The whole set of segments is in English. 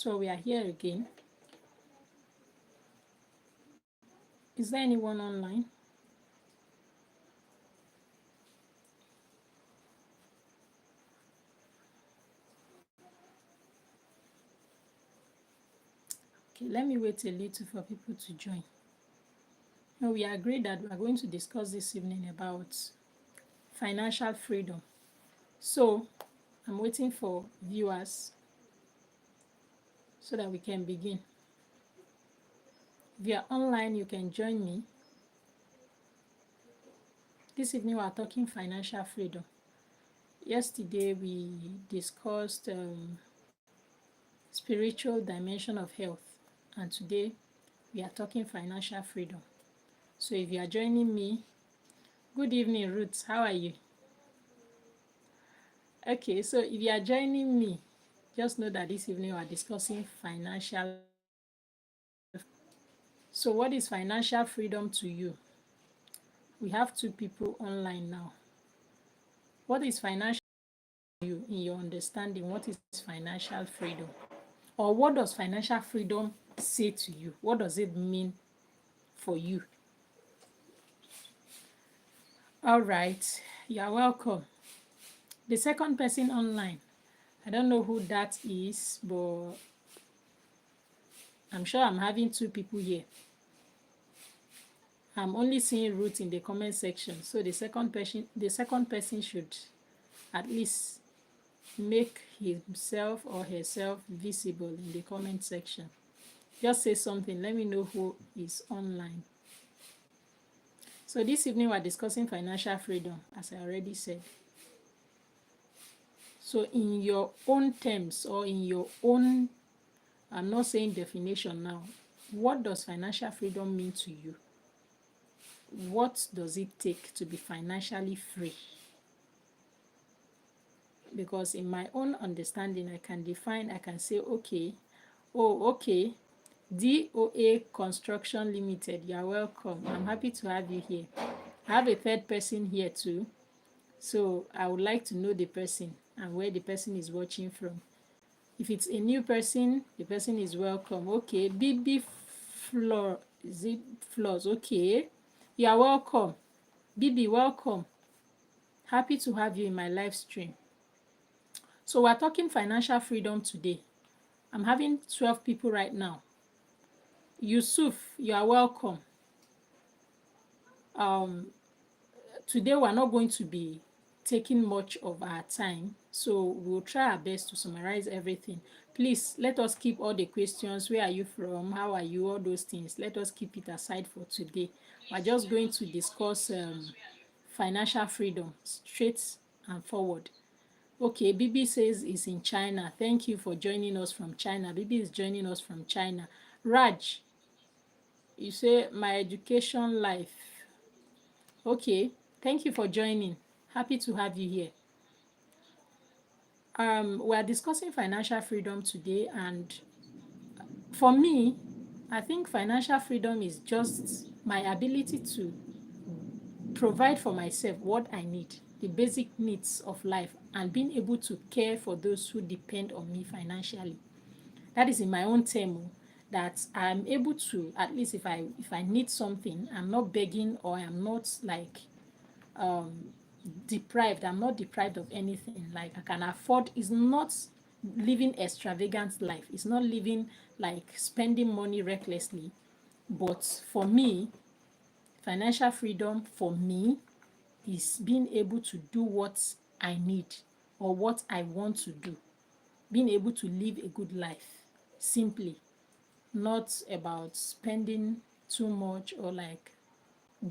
So we are here again. Is there anyone online? Okay, let me wait a little for people to join. Now we agreed that we are going to discuss this evening about financial freedom. So I'm waiting for viewers so that we can begin. If you are online, you can join me. This evening we are talking financial freedom. Yesterday we discussed spiritual dimension of health, and today we are talking financial freedom. So if you are joining me, good evening, Ruth. How are you? Okay, so if you are joining me, just know that this evening we are discussing financial. So what is financial freedom to you? We have two people online now. What is financial to you in your understanding? What is financial freedom? Or what does financial freedom say to you? What does it mean for you? All right, you are welcome. The second person online, I don't know who that is, but I'm sure I'm having two people here. I'm only seeing Ruth in the comment section, so the second person should at least make himself or herself visible in the comment section. Just say something. Let me know who is online. So this evening we're discussing financial freedom, as I already said. So in your own terms or in your own, I'm not saying definition now, what does financial freedom mean to you? What does it take to be financially free? Because in my own understanding, I can say, okay, DOA Construction Limited, you're welcome. I'm happy to have you here. I have a third person here too. So I would like to know the person and where the person is watching from. If it's a new person, the person is welcome. Okay, BB Floor, is it Floors? Okay, you are welcome. BB, welcome. Happy to have you in my live stream. So we're talking financial freedom today. I'm having 12 people right now. Yusuf, you are welcome. Today we're not going to be taking much of our time, so we'll try our best to summarize everything. Please let us keep all the questions. Where are you from? How are you? All those things. Let us keep it aside for today. We're just going to discuss financial freedom straight and forward. Okay, Bibi says is in China. Thank you for joining us from China. Bibi is joining us from China. Raj, you say my education life. Okay, thank you for joining. Happy to have you here. We are discussing financial freedom today, and for me, I think financial freedom is just my ability to provide for myself what I need, the basic needs of life, and being able to care for those who depend on me financially. That is in my own term, that I'm able to, at least if I need something, I'm not begging, or I'm not like deprived. I'm not deprived of anything. Like I can afford. It's not living extravagant life. It's not living like spending money recklessly. But for me, financial freedom for me is being able to do what I need or what I want to do. Being able to live a good life, simply, not about spending too much or like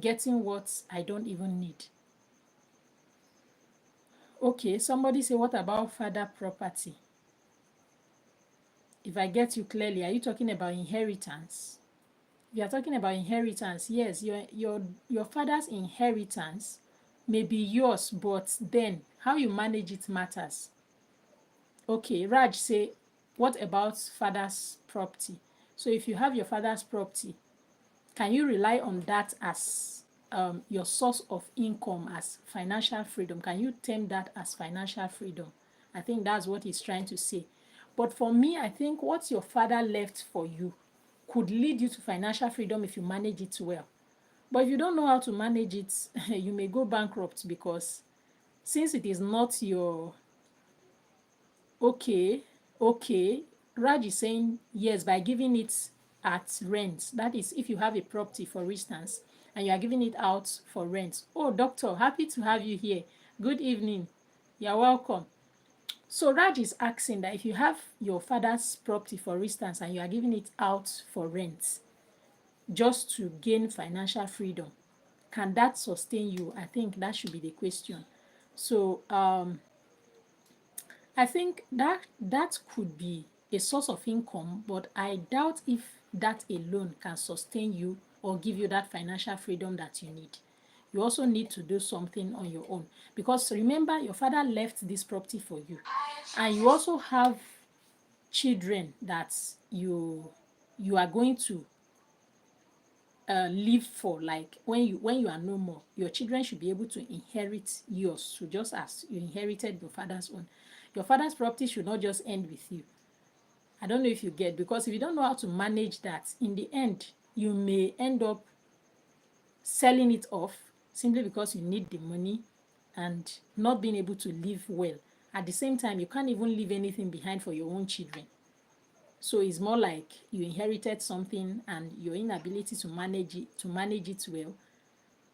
getting what I don't even need. Okay, somebody say, what about father property? If I get you clearly, are you talking about inheritance? If you are talking about inheritance, yes, your father's inheritance may be yours, but then how you manage it matters. Okay, Raj say, what about father's property? So if you have your father's property, can you rely on that as your source of income, as financial freedom? Can you term that as financial freedom? I think that's what he's trying to say. But for me, I think what your father left for you could lead you to financial freedom if you manage it well. But if you don't know how to manage it, you may go bankrupt, because since it is not your okay, okay, Raj is saying yes by giving it at rent. That is, if you have a property, for instance, and you are giving it out for rent. Oh, doctor, happy to have you here. Good evening. You're welcome. So Raj is asking that if you have your father's property, for instance, and you are giving it out for rent just to gain financial freedom, can that sustain you? I think that should be the question. So I think that could be a source of income, but I doubt if that alone can sustain you or give you that financial freedom that you need. You also need to do something on your own, because remember, your father left this property for you, and you also have children that you are going to live for. Like when you are no more, your children should be able to inherit yours, so just as you inherited your father's own. Your father's property should not just end with you. I don't know if you get, because if you don't know how to manage that, in the end you may end up selling it off simply because you need the money and not being able to live well. At the same time, you can't even leave anything behind for your own children. So it's more like you inherited something, and your inability to manage it well,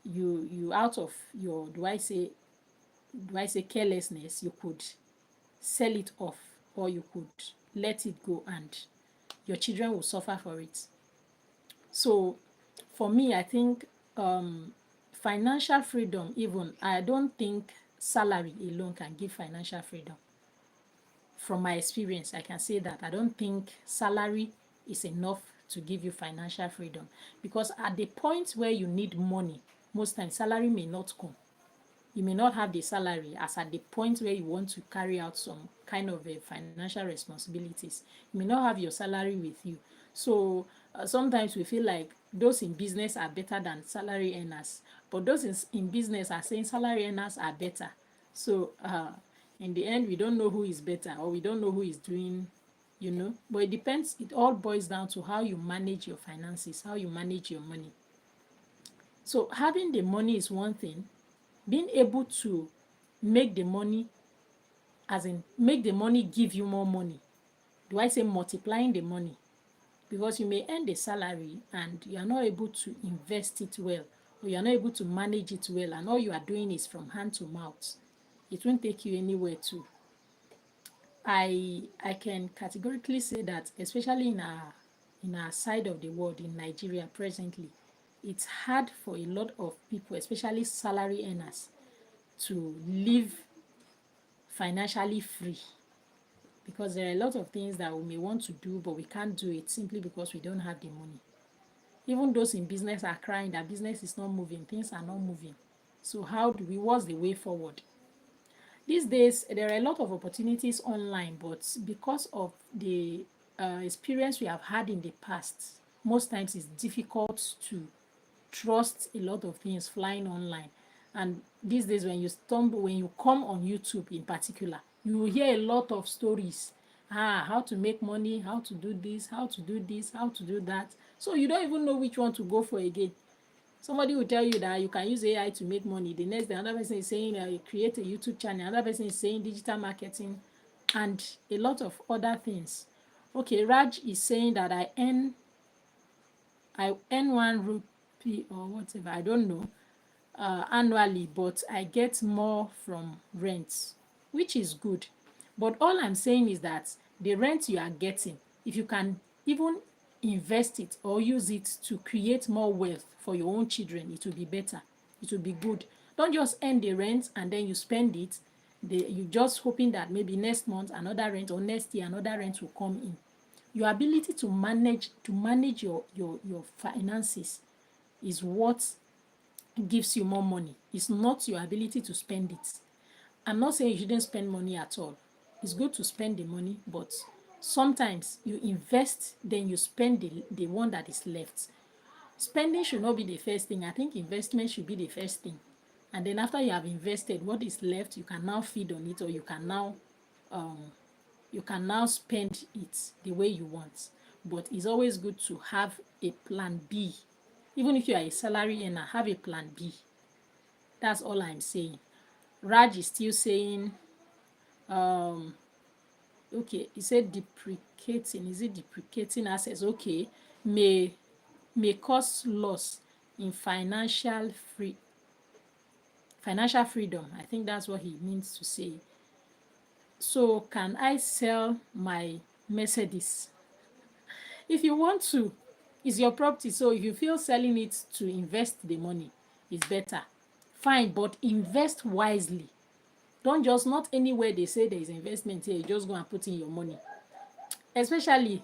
you out of your, do I say carelessness, you could sell it off, or you could let it go, and your children will suffer for it. So for me, I think financial freedom, even, I don't think salary alone can give financial freedom. From my experience, I can say that I don't think salary is enough to give you financial freedom, because at the point where you need money, most times salary may not come. You may not have the salary as at the point where you want to carry out some kind of a financial responsibilities. You may not have your salary with you. So sometimes we feel like those in business are better than salary earners, but those in business are saying salary earners are better. So in the end, we don't know who is better, or we don't know who is doing. But it depends. It all boils down to how you manage your finances, how you manage your money. So having the money is one thing. Being able to make the money, as in make the money give you more money. Do I say multiplying the money? Because you may earn the salary and you are not able to invest it well, or you are not able to manage it well, and all you are doing is from hand to mouth. It won't take you anywhere too. I can categorically say that, especially in our side of the world, in Nigeria presently, it's hard for a lot of people, especially salary earners, to live financially free, because there are a lot of things that we may want to do, but we can't do it simply because we don't have the money. Even those in business are crying that business is not moving, things are not moving. So what's the way forward? These days, there are a lot of opportunities online, but because of the experience we have had in the past, most times it's difficult to trust a lot of things flying online. And these days, when you come on YouTube in particular, you will hear a lot of stories. How to make money, how to do this, how to do this, how to do that. So you don't even know which one to go for again. Somebody will tell you that you can use AI to make money. The next day, another person is saying create a YouTube channel. Another person is saying digital marketing, and a lot of other things. Okay, Raj is saying that I earn 1 rupee or whatever, I don't know, annually, but I get more from rent, which is good. But all I'm saying is that the rent you are getting, if you can even invest it or use it to create more wealth for your own children, it will be better. It will be good. Don't just earn the rent and then you spend it. You just hoping that maybe next month another rent, or next year another rent will come in. Your ability to manage your finances is what gives you more money. It's not your ability to spend it. I'm not saying you shouldn't spend money at all. It's good to spend the money, but sometimes you invest, then you spend the one that is left. Spending should not be the first thing. I think investment should be the first thing. And then after you have invested, what is left, you can now feed on it, or you can now You can now spend it the way you want. But it's always good to have a plan B. Even if you are a salary earner, have a plan B. That's all I'm saying. Raj is still saying, um, okay, he said deprecating. Is it deprecating assets? Okay, may may cause loss in financial freedom. I think that's what he means to say. So can I sell my Mercedes? If you want to, it's your property. So if you feel selling it to invest the money is better, fine, but invest wisely. Don't just, not anywhere they say there is investment here, you just go and put in your money. Especially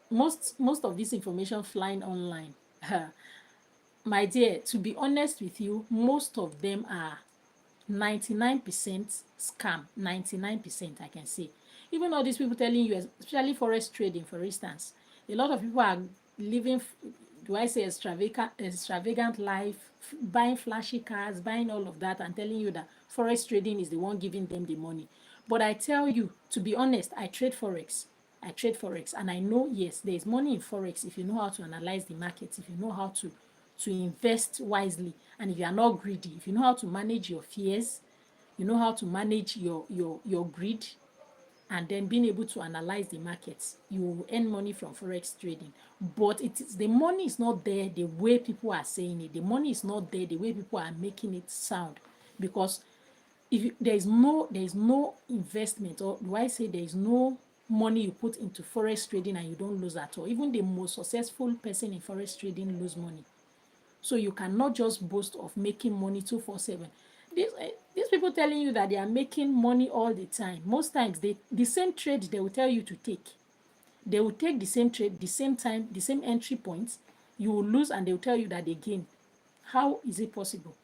most of this information flying online. My dear, to be honest with you, most of them are 99% scam. 99%, I can say. Even all these people telling you, especially forex trading, for instance, a lot of people are living, do I say, extravagant life, buying flashy cars, buying all of that, and telling you that forex trading is the one giving them the money. But I tell you, to be honest, I trade forex. And I know, yes, there is money in forex if you know how to analyze the market, if you know how to invest wisely, and if you are not greedy, if you know how to manage your fears, you know how to manage your greed, and then being able to analyze the markets, you will earn money from forex trading. But the money is not there the way people are saying it. The money is not there the way people are making it sound. Because if you, there is no investment, or do I say there is no money you put into forex trading and you don't lose at all. Even the most successful person in forex trading lose money. So you cannot just boast of making money 247. These people telling you that they are making money all the time. Most times the same trade they will tell you to take. They will take the same trade, the same time, the same entry points. You will lose and they will tell you that they gain. How is it possible?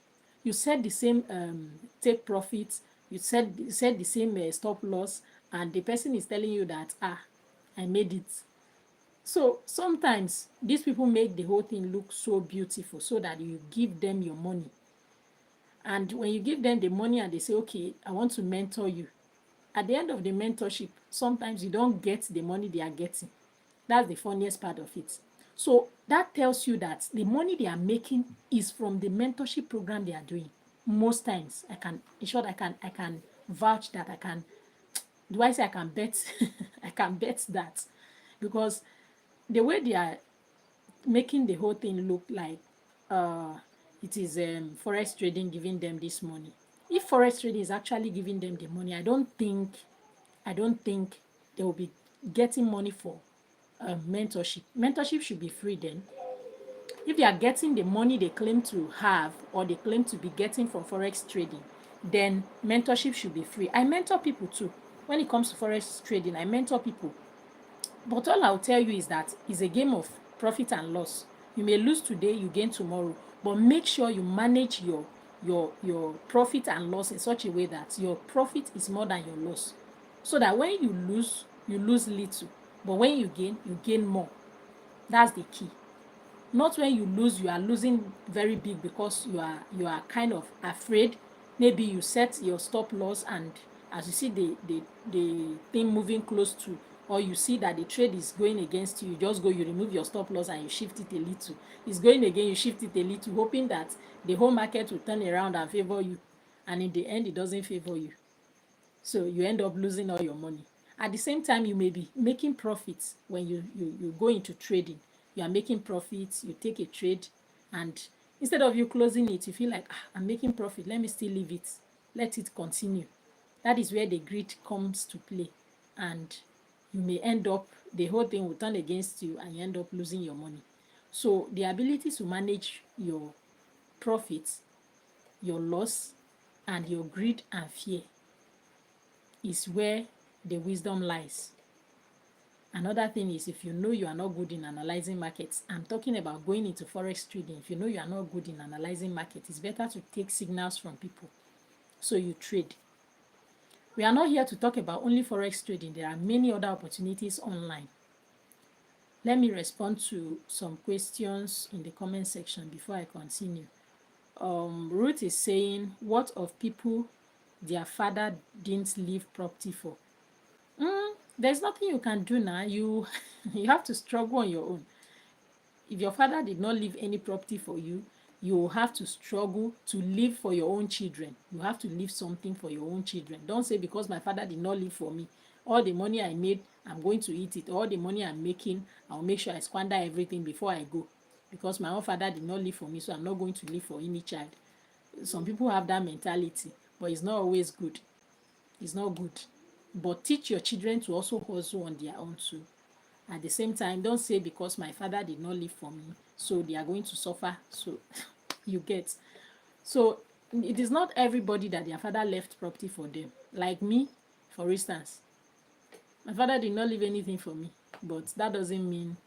You said the same take profits, you said the same stop loss, and the person is telling you that I made it. So sometimes these people make the whole thing look so beautiful so that you give them your money. And when you give them the money and they say, okay, I want to mentor you, at the end of the mentorship, sometimes you don't get the money they are getting. That's the funniest part of it. So that tells you that the money they are making is from the mentorship program they are doing. Most times, in short, I can vouch that. Do I say I can bet? I can bet that, because the way they are making the whole thing look like uh, it is forex trading giving them this money. If forex trading is actually giving them the money, I don't think they will be getting money for mentorship. Mentorship should be free then. If they are getting the money they claim to have or they claim to be getting from forex trading, then mentorship should be free. I mentor people too. When it comes to forex trading, I mentor people. But all I'll tell you is that it's a game of profit and loss. You may lose today, you gain tomorrow, but make sure you manage your profit and loss in such a way that your profit is more than your loss. So that when you lose little, but when you gain more. That's the key. Not when you lose, you are losing very big because you are kind of afraid. Maybe you set your stop loss, and as you see the thing moving close to, or you see that the trade is going against you, you just go, you remove your stop loss and you shift it a little. It's going again, you shift it a little, hoping that the whole market will turn around and favor you, and in the end it doesn't favor you. So you end up losing all your money. At the same time, you may be making profits. When you go into trading, you are making profits, you take a trade, and instead of you closing it, you feel like, I'm making profit, let me still leave it, let it continue. That is where the greed comes to play, and you may end up, the whole thing will turn against you and you end up losing your money. So the ability to manage your profits, your loss, and your greed and fear is where the wisdom lies. Another thing is, if you know you are not good in analyzing markets, I'm talking about going into forex trading. If you know you are not good in analyzing markets, it's better to take signals from people so you trade. We are not here to talk about only forex trading. There are many other opportunities online. Let me respond to some questions in the comment section before I continue. Ruth is saying, what of people their father didn't leave property for? There's nothing you can do now. You you have to struggle on your own. If your father did not leave any property for you, you will have to struggle to live for your own children. You have to leave something for your own children. Don't say because my father did not leave for me, all the money I made, I'm going to eat it. All the money I'm making, I'll make sure I squander everything before I go. Because my own father did not leave for me, so I'm not going to live for any child. Some people have that mentality, but it's not always good. It's not good. But teach your children to also hustle on their own too. At the same time, don't say because my father did not live for me, so they are going to suffer. So you get. So it is not everybody that their father left property for them. Like me, for instance, my father did not leave anything for me, but that doesn't mean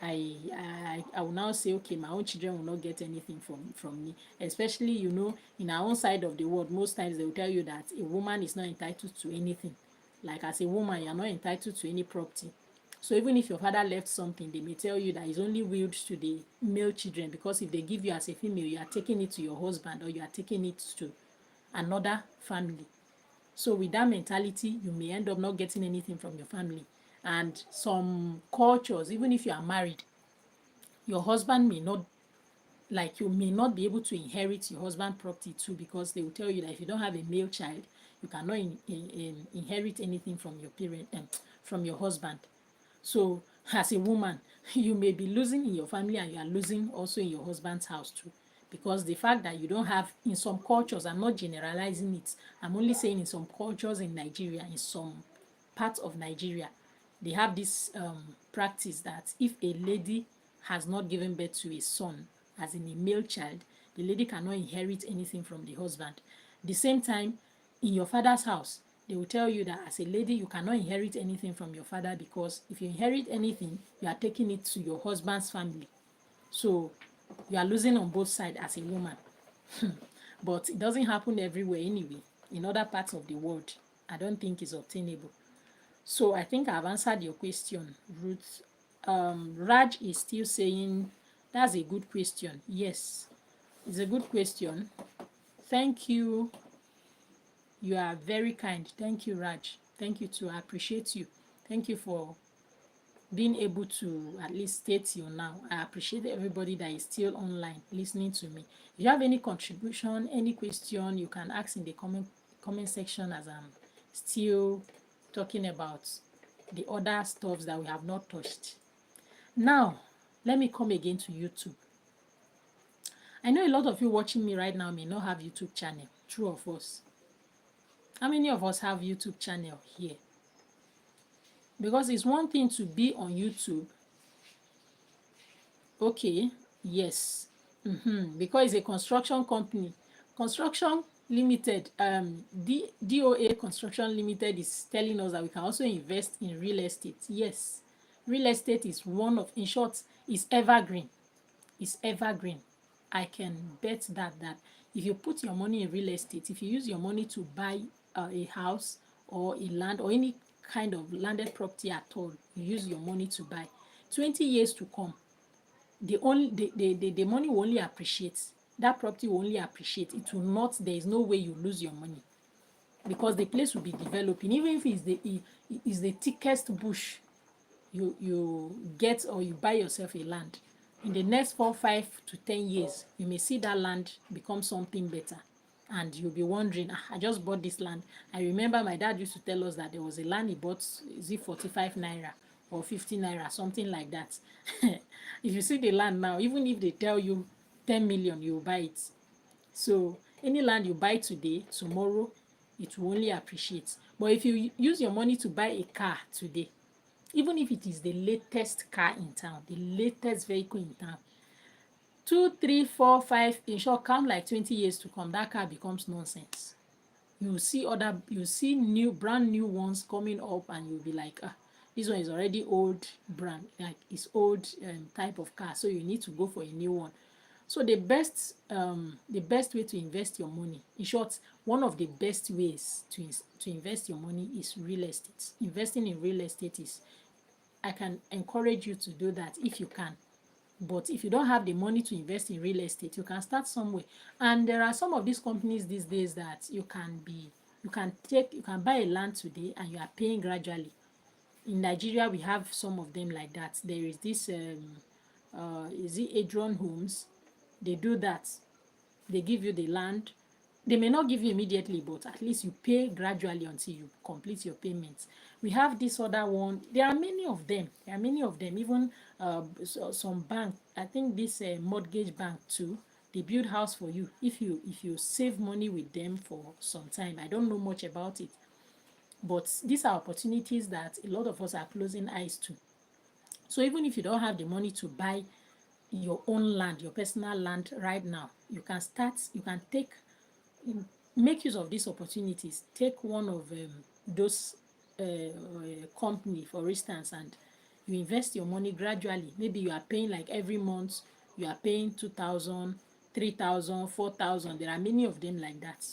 I will now say, okay, my own children will not get anything from me. Especially, in our own side of the world, most times they will tell you that a woman is not entitled to anything. Like as a woman, you are not entitled to any property. So even if your father left something, they may tell you that it's only willed to the male children, because if they give you as a female, you are taking it to your husband or you are taking it to another family. So with that mentality, you may end up not getting anything from your family. And some cultures, even if you are married, your husband may not, like, you may not be able to inherit your husband property too, because they will tell you that if you don't have a male child, you cannot inherit anything from your parent, from your husband. So as a woman, you may be losing in your family and you are losing also in your husband's house too. Because the fact that you don't have, in some cultures, I'm not generalizing it, I'm only saying in some cultures in Nigeria, in some parts of Nigeria, they have this practice that if a lady has not given birth to a son, as in a male child, the lady cannot inherit anything from the husband. The same time, in your father's house, they will tell you that as a lady, you cannot inherit anything from your father, because if you inherit anything, you are taking it to your husband's family. So you are losing on both sides as a woman. But it doesn't happen everywhere anyway. In other parts of the world, I don't think it's obtainable. So I think I've answered your question, Ruth. Raj is still saying that's a good question. Yes, it's a good question. Thank you. You are very kind. Thank you, Raj. Thank you too. I appreciate you. Thank you for being able to at least stay till now. I appreciate everybody that is still online listening to me. If you have any contribution, any question, you can ask in the comment section, as I'm still talking about the other stuffs that we have not touched. Now, let me come again to YouTube. I know a lot of you watching me right now may not have YouTube channel. True of us. How many of us have YouTube channel here? Because it's one thing to be on YouTube. Okay, yes. Because it's a construction company. Construction Limited, DOA Construction Limited is telling us that we can also invest in real estate. Yes, real estate is one of, in short, is evergreen. It's evergreen. I can bet that if you put your money in real estate, if you use your money to buy a house or a land or any kind of landed property at all, you use your money to buy, 20 years to come, the money will only appreciate. That property will only appreciate. It will not, there is no way you lose your money, because the place will be developing. Even if it's the thickest bush you get, or you buy yourself a land, in the next 4, 5 to 10 years, you may see that land become something better. And you'll be wondering, I just bought this land. I remember my dad used to tell us that there was a land he bought, is it 45 naira or 50 naira, something like that. If you see the land now, even if they tell you 10 million, you will buy it. So any land you buy today, tomorrow, it will only appreciate. But if you use your money to buy a car today, even if it is the latest car in town, the latest vehicle in town, 2, 3, 4, 5, in short, come like 20 years to come, that car becomes nonsense. You see new, brand new ones coming up, and you'll be like, this one is already old brand, like it's old type of car, so you need to go for a new one. So the best way to invest your money, in short, one of the best ways to invest your money is real estate. Investing in real estate is, I can encourage you to do that if you can. But if you don't have the money to invest in real estate, you can start somewhere. And there are some of these companies these days that you can buy a land today and you are paying gradually. In Nigeria, we have some of them like that. There is this, is it Adron Homes? They do that. They give you the land. They may not give you immediately, but at least you pay gradually until you complete your payments. We have this other one. There are many of them. There are many of them. Even some bank. I think this mortgage bank too. They build house for you if you save money with them for some time. I don't know much about it, but these are opportunities that a lot of us are closing eyes to. So even if you don't have the money to buy your own land, your personal land right now, you can start, you can take, make use of these opportunities. Take one of those company, for instance, and you invest your money gradually. Maybe you are paying like every month, you are paying 2,000, 3,000, 4,000. There are many of them like that.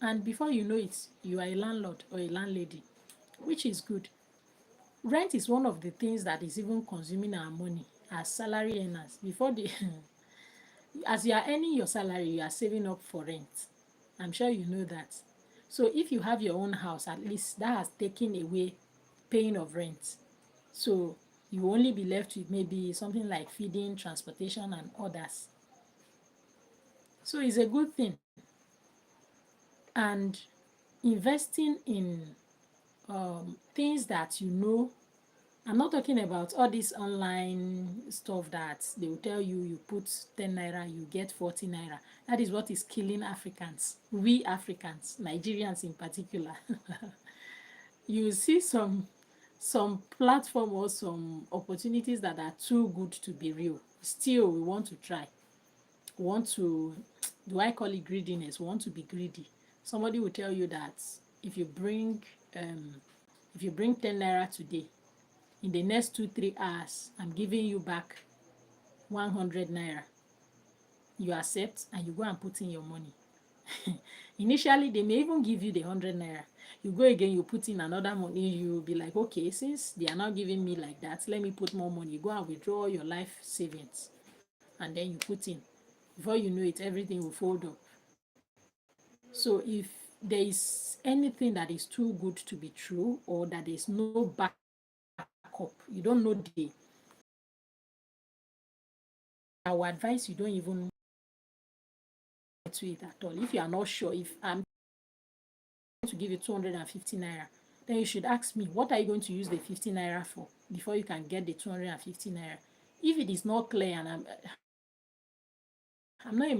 And before you know it, you are a landlord or a landlady, which is good. Rent is one of the things that is even consuming our money as salary earners. Before the as you are earning your salary, you are saving up for rent. I'm sure you know that. So if you have your own house, at least that has taken away paying of rent. So you will only be left with maybe something like feeding, transportation, and others. So it's a good thing. And investing in things that you know, I'm not talking about all this online stuff that they will tell you you put 10 naira, you get 40 naira. That is what is killing Africans, we Africans, Nigerians in particular. You see some platform or some opportunities that are too good to be real. Still, we want to try. We want to, do I call it greediness? We want to be greedy. Somebody will tell you that if you bring um, if you bring 10 naira today, in the next 2 3 hours, I'm giving you back 100 naira. You accept and you go and put in your money. Initially, they may even give you the 100 naira. You go again, you put in another money, you'll be like, okay, since they are not giving me like that, let me put more money. You go and withdraw your life savings and then you put in. Before you know it, everything will fold up. So if there is anything that is too good to be true or that there is no backup, you don't know the, I would advise you don't even to it at all. If you are not sure, if I'm going to give you 250 naira, then you should ask me, what are you going to use the 50 naira for before you can get the 250 naira? If it is not clear and I'm not a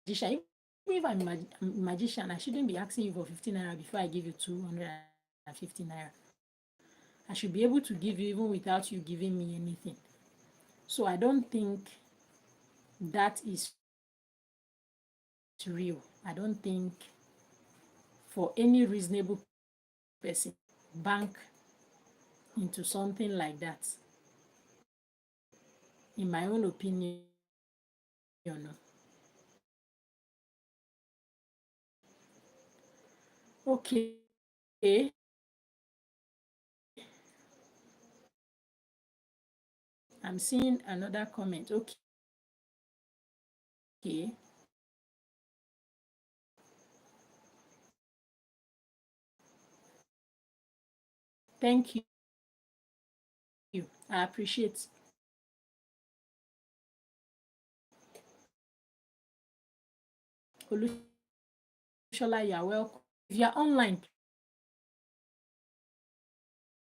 magician, even if I'm a magician, I shouldn't be asking you for 50 naira before I give you 250 naira. I should be able to give you even without you giving me anything. So I don't think that is real. I don't think for any reasonable person bank into something like that, in my own opinion. Okay, I'm seeing another comment. Okay, thank you. I appreciate. Olushola, you are welcome. If you are online,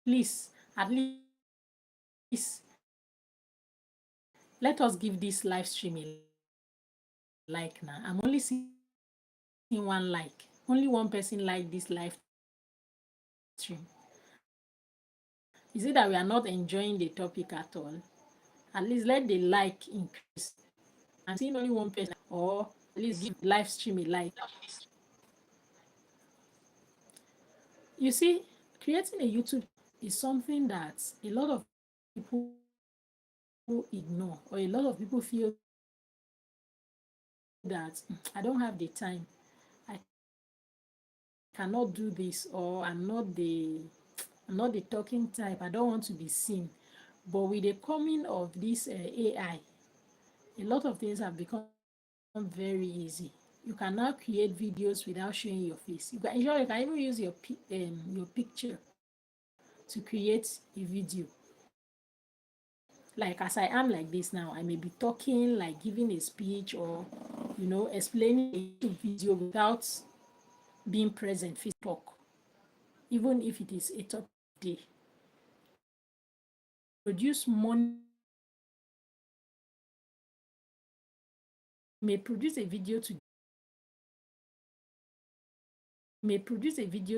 please at least let us give this live stream a like now. I'm only seeing one like. Only one person like this live stream. Is it that we are not enjoying the topic at all? At least let the like increase. I'm seeing only one person, or at least give live stream a like. You see, creating a YouTube is something that a lot of people ignore, or a lot of people feel that I don't have the time, I cannot do this, or I'm not the talking type, I don't want to be seen. But with the coming of this AI, a lot of things have become very easy. You can now create videos without showing your face. You can even use your picture to create a video. Like as I am like this now, I may be talking, like giving a speech, or explaining a video without being present, talk, even if it is a topic day. Produce money, may produce a video to may produce a video